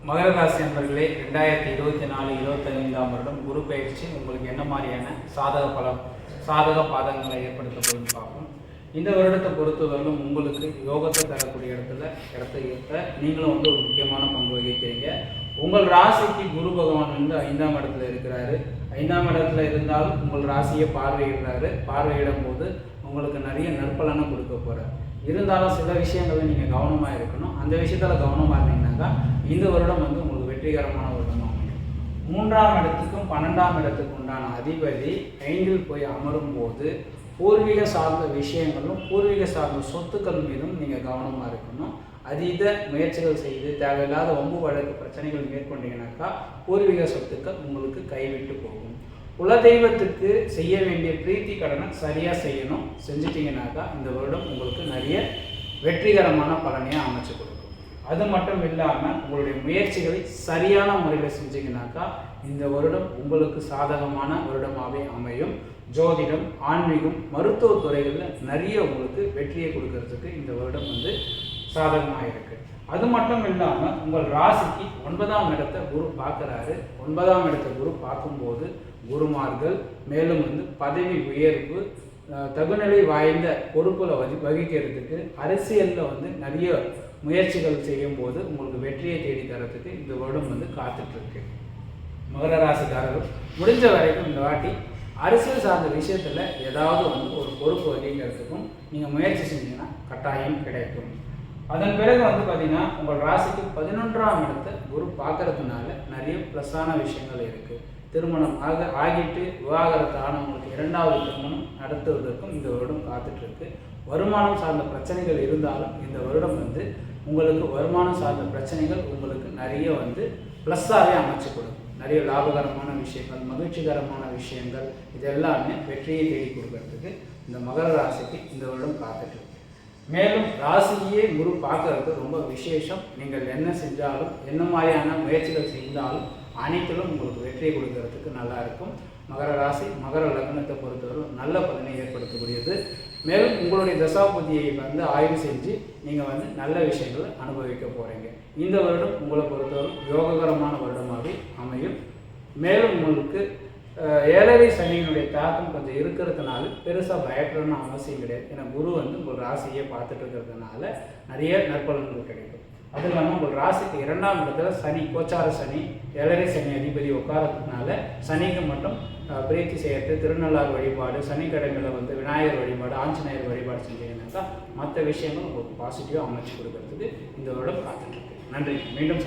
மகர ராசி நண்பர்களே, 2024-25 வருடம் குரு பயிற்சி உங்களுக்கு என்ன மாதிரியான சாதக பாதகங்களை ஏற்படுத்த போகுதுன்னு பார்ப்போம். இந்த வருடத்தை பொறுத்தவரையிலும் உங்களுக்கு யோகத்தை தரக்கூடிய இடத்த நீங்களும் ஒரு முக்கியமான பங்கு வகிக்கிறீங்க. உங்கள் ராசிக்கு குரு பகவான் 5ஆம் இடத்துல இருக்கிறாரு. 5ஆம் இடத்துல இருந்தாலும் உங்கள் ராசியை பார்வையிடும் போது உங்களுக்கு நிறைய நற்பலனை கொடுக்க போகிறார். இருந்தாலும் சில விஷயங்களை நீங்கள் கவனமாக இருக்கணும். அந்த விஷயத்தில் கவனமாக இருந்தீங்கன்னாக்கா இந்த வருடம் உங்களுக்கு வெற்றிகரமான வருடமாக அமையும். 3ஆம் இடத்துக்கும் 12ஆம் இடத்துக்கு உண்டான அதிபதி 5இல் போய் அமரும் போது பூர்வீக சார்ந்த விஷயங்களும் பூர்வீக சார்ந்த சொத்துக்கள் மீதும் நீங்கள் கவனமாக இருக்கணும். அதீத முயற்சிகள் செய்து தேவையில்லாத வம்பு வழக்கு பிரச்சனைகள் மேற்கொண்டீங்கன்னாக்கா பூர்வீக சொத்துக்கள் உங்களுக்கு கைவிட்டு போகும். குலதெய்வத்துக்கு செய்ய வேண்டிய பிரீத்தி கடனை சரியாக செய்யணும். செஞ்சிட்டிங்கனாக்கா இந்த வருடம் உங்களுக்கு நிறைய வெற்றிகரமான பலனையாக அமைச்சு கொடுக்கும். அது மட்டும் இல்லாமல் உங்களுடைய முயற்சிகளை சரியான முறையில் செஞ்சிங்கனாக்கா இந்த வருடம் உங்களுக்கு சாதகமான வருடமாகவே அமையும். ஜோதிடம், ஆன்மீகம், மருத்துவத்துறைகளில் நிறைய உங்களுக்கு வெற்றியை கொடுக்கறதுக்கு இந்த வருடம் சாதகமாக இருக்குது. அது மட்டும் இல்லாமல் உங்கள் ராசிக்கு 9ஆம் இடத்தை குரு பார்க்குறாரு. 9ஆம் இடத்தை குரு பார்க்கும்போது குருமார்கள் மேலும் பதவி உயர்வு, தகுநிலை வாய்ந்த பொறுப்புகளை வகிக்கிறதுக்கு அரசியலில் நிறைய முயற்சிகள் செய்யும் போது உங்களுக்கு வெற்றியை தேடி தரத்துக்கு இந்த வருடம் காத்துட்ருக்கு. மகர ராசிக்காரர்கள் முடிஞ்ச வரைக்கும் இந்த வாட்டி அரசியல் சார்ந்த விஷயத்தில் ஏதாவது ஒரு பொறுப்பு வகிக்கிறதுக்கும் நீங்கள் முயற்சி செஞ்சீங்கன்னா கட்டாயம் கிடைக்கும். அதன் பிறகு பார்த்தீங்கன்னா உங்கள் ராசிக்கு 11ஆம் இடத்தை குரு பார்க்கறதுனால நிறைய ப்ளஸ்ஸான விஷயங்கள் இருக்குது. திருமணம் ஆகிட்டு விவாகரத்து ஆனவங்களுக்கு 2வது திருமணம் நடத்துவதற்கும் இந்த வருடம் காத்துட்ருக்கு. வருமானம் சார்ந்த பிரச்சனைகள் இருந்தாலும் இந்த வருடம் உங்களுக்கு வருமானம் சார்ந்த பிரச்சனைகள் உங்களுக்கு நிறைய ப்ளஸ்ஸாகவே அமைச்சு கொடுக்கும். நிறைய லாபகரமான விஷயங்கள், மகிழ்ச்சிகரமான விஷயங்கள், இது எல்லாமே வெற்றியை தேடி கொடுக்கறதுக்கு இந்த மகர ராசிக்கு இந்த வருடம் காத்துட்ருக்கு. மேலும் ராசியே குரு பார்க்கறது ரொம்ப விசேஷம். நீங்கள் என்ன செஞ்சாலும் என்ன மாதிரியான முயற்சிகள் செய்தாலும் அனைத்திலும் உங்களுக்கு வெற்றியை கொடுக்கறதுக்கு நல்லா இருக்கும். மகர ராசி மகர லக்னத்தை பொறுத்தவரை நல்ல பலனை ஏற்படுத்தக்கூடியது. மேலும் உங்களுடைய தசாபுத்தியை ஆய்வு செஞ்சு நீங்கள் நல்ல விஷயங்களை அனுபவிக்க போகிறீங்க. இந்த வருடம் உங்களை பொறுத்தவரை யோககரமான வருடமாகவே அமையும். மேலும் உங்களுக்கு 7ரை சனியினுடைய தாக்கம் கொஞ்சம் இருக்கிறதுனால பெருசாக பயப்படணும்னு அவசியம் கிடையாது. ஏன்னா குரு உங்கள் ராசியை பார்த்துட்டு இருக்கிறதுனால நிறைய நற்பலன்கள் கிடைக்கும். அது இல்லாமல் உங்கள் ராசிக்கு 2ஆம் இடத்துல சனி, கோச்சார சனி, 7ரை சனி அதிபதி உட்காரத்துனால சனிக்கு மட்டும் பிரீத்தி செய்யறது, திருநள்ளாறு வழிபாடு, சனிக்கிழமையில் விநாயகர் வழிபாடு, ஆஞ்சநேயர் வழிபாடு செஞ்சீங்கன்னாக்கா மற்ற விஷயங்கள் உங்களுக்கு பாசிட்டிவாக அமைச்சு கொடுக்கறதுக்கு இந்த வருடம் காத்துட்ருக்கு. நன்றி. மீண்டும்